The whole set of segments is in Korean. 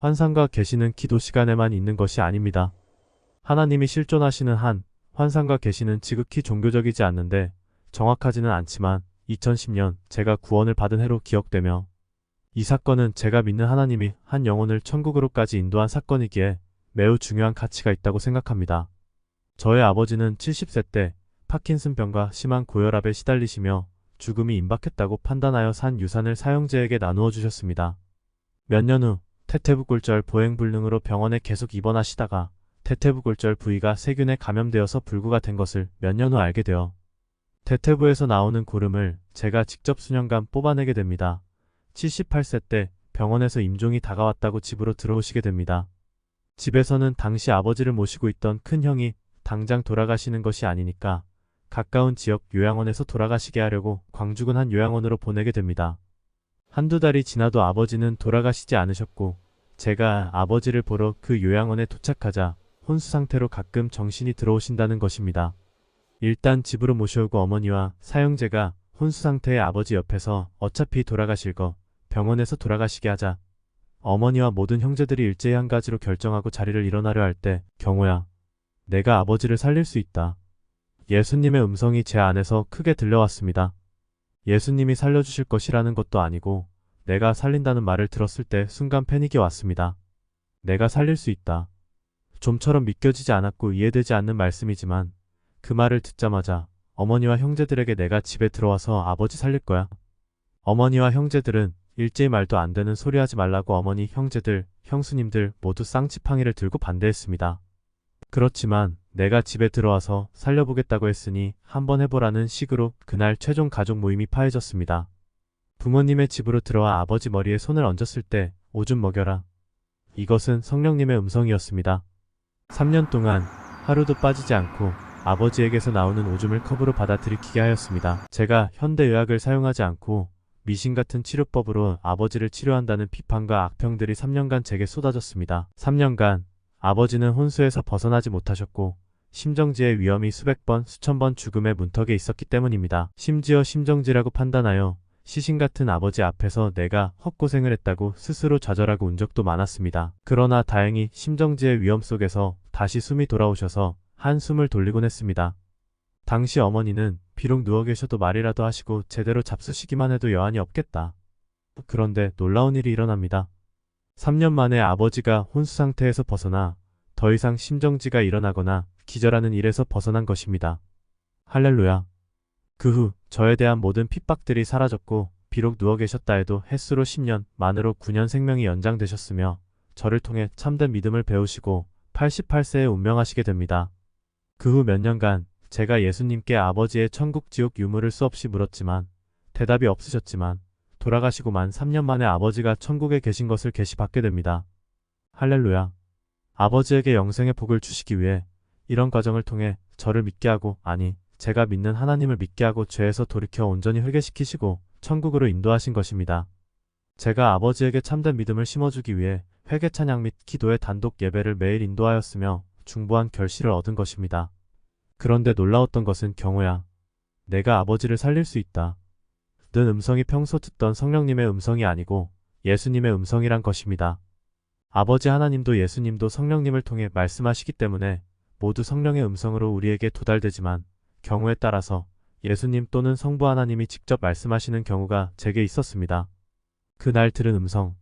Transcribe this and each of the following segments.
환상과 계시는 기도 시간에만 있는 것이 아닙니다. 하나님이 실존하시는 한 환상과 계시는 지극히 종교적이지 않는데 정확하지는 않지만 2010년 제가 구원을 받은 해로 기억되며 이 사건은 제가 믿는 하나님이 한 영혼을 천국으로까지 인도한 사건이기에 매우 중요한 가치가 있다고 생각합니다. 저의 아버지는 70세 때 파킨슨병과 심한 고혈압에 시달리시며 죽음이 임박했다고 판단하여 산 유산을 사형제에게 나누어 주셨습니다. 몇 년 후 태태부골절 보행불능으로 병원에 계속 입원하시다가 태태부골절 부위가 세균에 감염되어서 불구가 된 것을 몇 년 후 알게 되어 태태부에서 나오는 고름을 제가 직접 수년간 뽑아내게 됩니다. 78세 때 병원에서 임종이 다가왔다고 집으로 들어오시게 됩니다. 집에서는 당시 아버지를 모시고 있던 큰형이 당장 돌아가시는 것이 아니니까 가까운 지역 요양원에서 돌아가시게 하려고 광주군 한 요양원으로 보내게 됩니다. 한두 달이 지나도 아버지는 돌아가시지 않으셨고 제가 아버지를 보러 그 요양원에 도착하자 혼수 상태로 가끔 정신이 들어오신다는 것입니다. 일단 집으로 모셔오고 어머니와 사형제가 혼수 상태의 아버지 옆에서 어차피 돌아가실 거 병원에서 돌아가시게 하자 어머니와 모든 형제들이 일제히 한 가지로 결정하고 자리를 일어나려 할 때 경호야, 내가 아버지를 살릴 수 있다. 예수님의 음성이 제 안에서 크게 들려왔습니다. 예수님이 살려주실 것이라는 것도 아니고 내가 살린다는 말을 들었을 때 순간 패닉이 왔습니다. 내가 살릴 수 있다. 좀처럼 믿겨지지 않았고 이해되지 않는 말씀이지만 그 말을 듣자마자 어머니와 형제들에게 내가 집에 들어와서 아버지 살릴 거야. 어머니와 형제들은 일제히 말도 안 되는 소리 하지 말라고 어머니, 형제들, 형수님들 모두 쌍지팡이를 들고 반대했습니다. 그렇지만 내가 집에 들어와서 살려보겠다고 했으니 한번 해보라는 식으로 그날 최종 가족 모임이 파해졌습니다. 부모님의 집으로 들어와 아버지 머리에 손을 얹었을 때 오줌 먹여라. 이것은 성령님의 음성이었습니다. 3년 동안 하루도 빠지지 않고 아버지에게서 나오는 오줌을 컵으로 받아 들이키게 하였습니다. 제가 현대의학을 사용하지 않고 미신 같은 치료법으로 아버지를 치료한다는 비판과 악평들이 3년간 제게 쏟아졌습니다. 3년간 아버지는 혼수에서 벗어나지 못하셨고 심정지의 위험이 수백 번, 수천 번 죽음의 문턱에 있었기 때문입니다. 심지어 심정지라고 판단하여 시신 같은 아버지 앞에서 내가 헛고생을 했다고 스스로 좌절하고 운 적도 많았습니다. 그러나 다행히 심정지의 위험 속에서 다시 숨이 돌아오셔서 한숨을 돌리곤 했습니다. 당시 어머니는 비록 누워 계셔도 말이라도 하시고 제대로 잡수시기만 해도 여한이 없겠다. 그런데 놀라운 일이 일어납니다. 3년 만에 아버지가 혼수 상태에서 벗어나 더 이상 심정지가 일어나거나 기절하는 일에서 벗어난 것입니다. 할렐루야. 그 후 저에 대한 모든 핍박들이 사라졌고 비록 누워 계셨다 해도 햇수로 10년, 만으로 9년 생명이 연장되셨으며 저를 통해 참된 믿음을 배우시고 88세에 운명하시게 됩니다. 그 후 몇 년간 제가 예수님께 아버지의 천국 지옥 유무를 수없이 물었지만 대답이 없으셨지만 돌아가시고 만 3년 만에 아버지가 천국에 계신 것을 계시받게 됩니다. 할렐루야. 아버지에게 영생의 복을 주시기 위해 이런 과정을 통해 저를 믿게 하고, 아니 제가 믿는 하나님을 믿게 하고 죄에서 돌이켜 온전히 회개시키시고 천국으로 인도하신 것입니다. 제가 아버지에게 참된 믿음을 심어주기 위해 회개 찬양 및 기도의 단독 예배를 매일 인도하였으며 중보한 결실을 얻은 것입니다. 그런데 놀라웠던 것은 경호야, 내가 아버지를 살릴 수 있다. 는 음성이 평소 듣던 성령님의 음성이 아니고 예수님의 음성이란 것입니다. 아버지 하나님도 예수님도 성령님을 통해 말씀하시기 때문에 모두 성령의 음성으로 우리에게 도달되지만 경우에 따라서 예수님 또는 성부 하나님이 직접 말씀하시는 경우가 제게 있었습니다. 그날 들은 음성,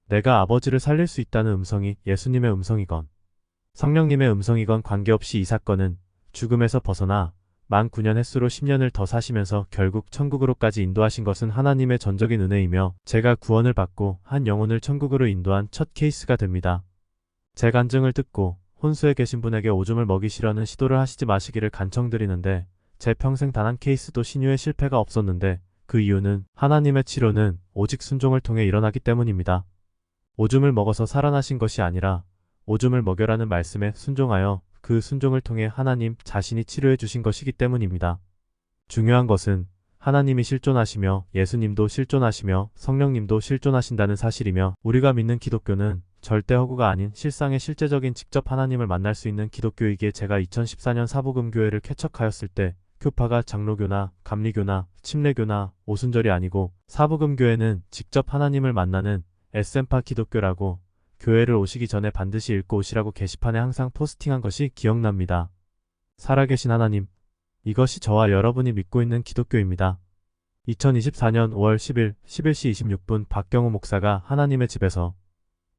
내가 아버지를 살릴 수 있다는 음성이 예수님의 음성이건 성령님의 음성이건 관계없이 이 사건은 죽음에서 벗어나 만 9년 햇수로 10년을 더 사시면서 결국 천국으로까지 인도하신 것은 하나님의 전적인 은혜이며 제가 구원을 받고 한 영혼을 천국으로 인도한 첫 케이스가 됩니다. 제 간증을 듣고 혼수에 계신 분에게 오줌을 먹이시려는 시도를 하시지 마시기를 간청드리는데 제 평생 단 한 케이스도 신유의 실패가 없었는데 그 이유는 하나님의 치료는 오직 순종을 통해 일어나기 때문입니다. 오줌을 먹어서 살아나신 것이 아니라 오줌을 먹여라는 말씀에 순종하여 그 순종을 통해 하나님 자신이 치료해 주신 것이기 때문입니다. 중요한 것은 하나님이 실존하시며 예수님도 실존하시며 성령님도 실존하신다는 사실이며 우리가 믿는 기독교는 절대 허구가 아닌 실상의 실제적인 직접 하나님을 만날 수 있는 기독교이기에 제가 2014년 사복음교회를 개척하였을 때 교파가 장로교나 감리교나 침례교나 오순절이 아니고 사복음교회는 직접 하나님을 만나는 에센파 기독교라고 교회를 오시기 전에 반드시 읽고 오시라고 게시판에 항상 포스팅한 것이 기억납니다. 살아계신 하나님, 이것이 저와 여러분이 믿고 있는 기독교입니다. 2024년 5월 10일 11시 26분 박경우 목사가 하나님의 집에서